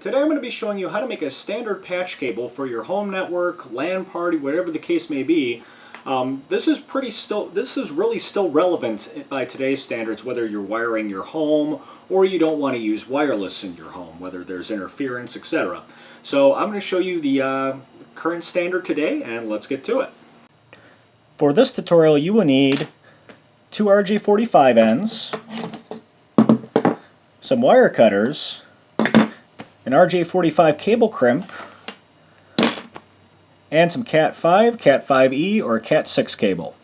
Today I'm going to be showing you how to make a standard patch cable for your home network, LAN party, whatever the case may be. This is really still relevant by today's standards, whether you're wiring your home or you don't want to use wireless in your home, whether there's interference, etc. So I'm going to show you the current standard today, and let's get to it. For this tutorial you will need two RJ45 ends, some wire cutters, an RJ45 cable crimp, and some Cat5, Cat5e, or Cat6 cable.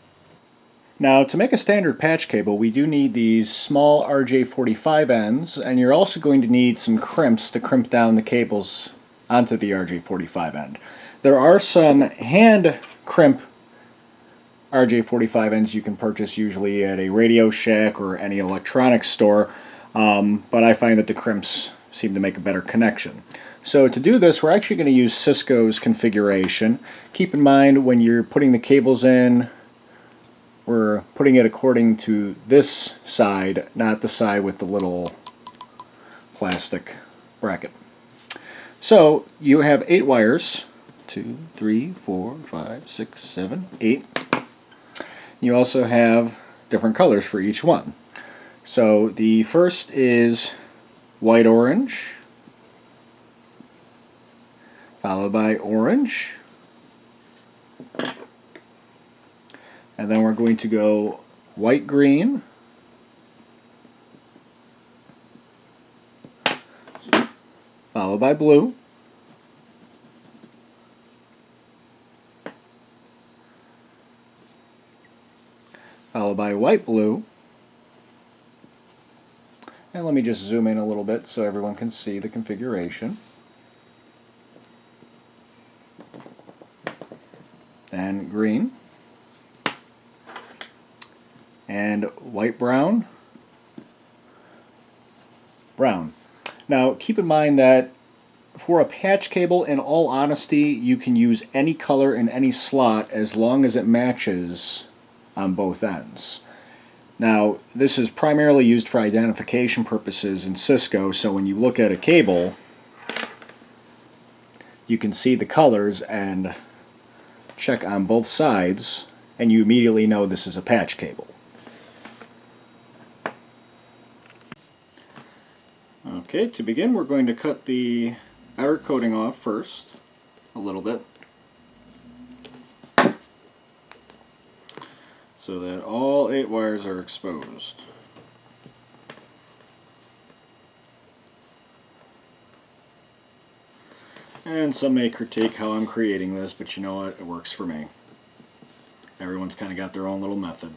Now, to make a standard patch cable, we do need these small RJ45 ends, and you're also going to need some crimps to crimp down the cables onto the RJ45 end. There are some hand crimp RJ45 ends you can purchase usually at a Radio Shack or any electronics store, but I find that the crimps seem to make a better connection. So to do this, we're actually going to use Cisco's configuration. Keep in mind when you're putting the cables in, we're putting it according to this side, not the side with the little plastic bracket. So you have 8 wires, 2, 3, 4, 5, 6, 7, 8. You also have different colors for each one. So the first is white orange, followed by orange, and then we're going to go white green, followed by blue, followed by white blue. And let me just zoom in a little bit so everyone can see the configuration. And green. And white brown. Brown. Now keep in mind that for a patch cable, in all honesty, you can use any color in any slot as long as it matches on both ends. Now, this is primarily used for identification purposes in Cisco, so when you look at a cable, you can see the colors and check on both sides, and you immediately know this is a patch cable. Okay, to begin, we're going to cut the outer coating off first, a little bit, so that all 8 wires are exposed. And some may critique how I'm creating this, but you know what, it works for me. Everyone's kind of got their own little method.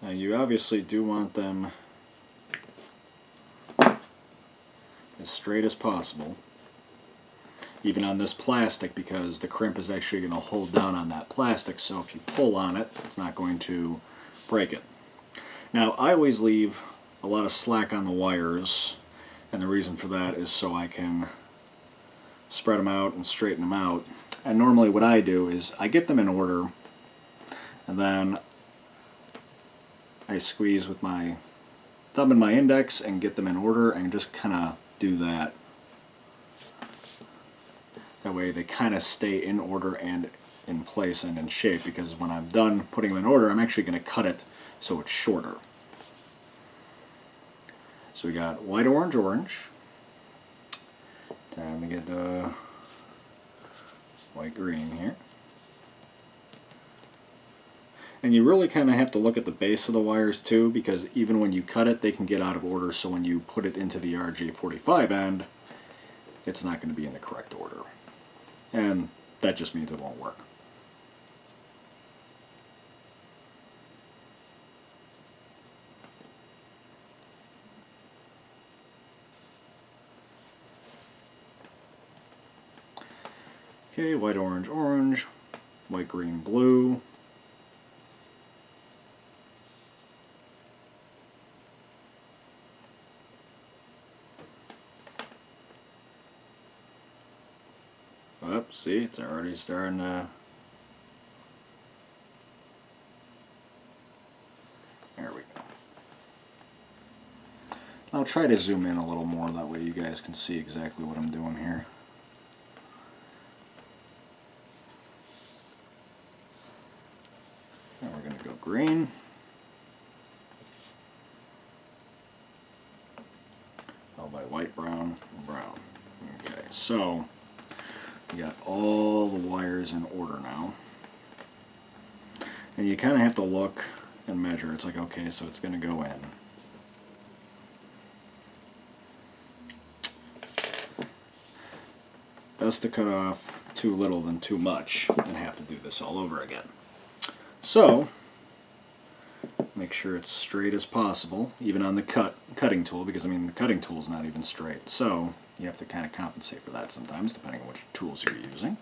Now you obviously do want them as straight as possible, even on this plastic, because the crimp is actually going to hold down on that plastic, so if you pull on it, it's not going to break it. Now I always leave a lot of slack on the wires, and the reason for that is so I can spread them out and straighten them out. And normally what I do is I get them in order, and then I squeeze with my thumb and my index and get them in order and just kind of do that. That way they kind of stay in order and in place and in shape, because when I'm done putting them in order, I'm actually going to cut it so it's shorter. So we got white, orange, orange. Time to get the white, green here. And you really kind of have to look at the base of the wires too, because even when you cut it, they can get out of order, so when you put it into the RJ45 end, it's not going to be in the correct order. And that just means it won't work. Okay, white, orange, orange, white, green, blue. See, it's already starting to... There we go. I'll try to zoom in a little more, that way you guys can see exactly what I'm doing here. And we're going to go green. Followed by white, brown, and brown. Okay, so we got all the wires in order now. And you kind of have to look and measure. It's like, okay, so it's going to go in. Best to cut off too little than too much and have to do this all over again. So, make sure it's straight as possible, even on the cutting tool, because I mean the cutting tool is not even straight. So, you have to kind of compensate for that sometimes, depending on which tools you're using.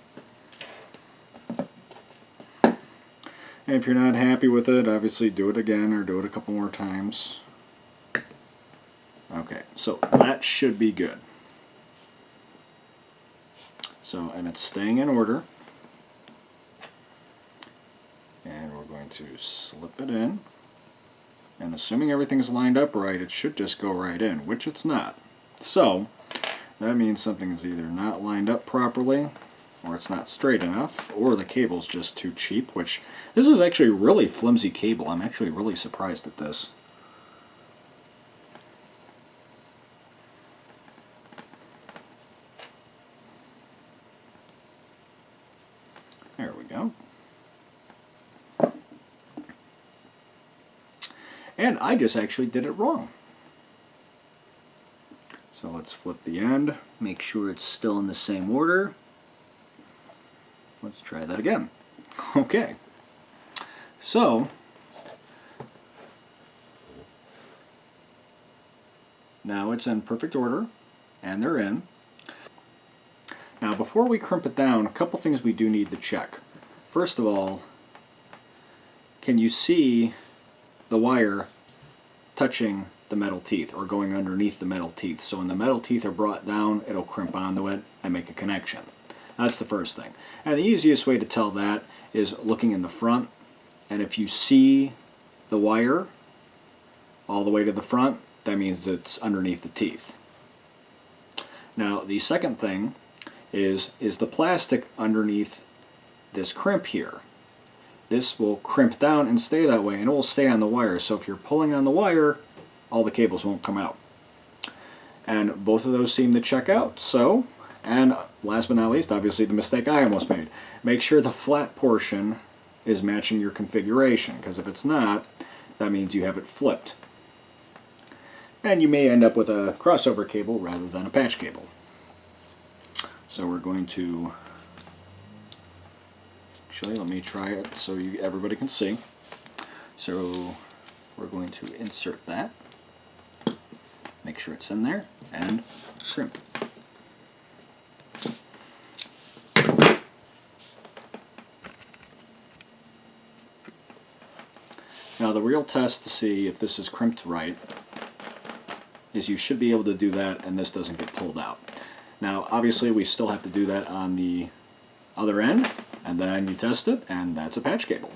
And if you're not happy with it, obviously do it again or do it a couple more times. Okay, so that should be good. So, and it's staying in order. And we're going to slip it in. And assuming everything's lined up right, it should just go right in, which it's not. So, that means something's either not lined up properly, or it's not straight enough, or the cable's just too cheap, which, this is actually really flimsy cable. I'm actually really surprised at this. There we go. And I just actually did it wrong. So let's flip the end, make sure it's still in the same order. Let's try that again. Okay. So, now it's in perfect order, and they're in. Now before we crimp it down, a couple things we do need to check. First of all, can you see the wire touching the metal teeth or going underneath the metal teeth? So when the metal teeth are brought down, it'll crimp onto it and make a connection. That's the first thing. And the easiest way to tell that is looking in the front, and if you see the wire all the way to the front, that means it's underneath the teeth. Now the second thing is the plastic underneath this crimp here. This will crimp down and stay that way, and it will stay on the wire. So if you're pulling on the wire, all the cables won't come out. And both of those seem to check out. So, and last but not least, obviously the mistake I almost made. Make sure the flat portion is matching your configuration, because if it's not, that means you have it flipped. And you may end up with a crossover cable rather than a patch cable. So we're going to, actually let me try it so everybody can see. So we're going to insert that, make sure it's in there, and crimp. Now the real test to see if this is crimped right is you should be able to do that and this doesn't get pulled out. Now obviously we still have to do that on the other end, and then you test it, and that's a patch cable.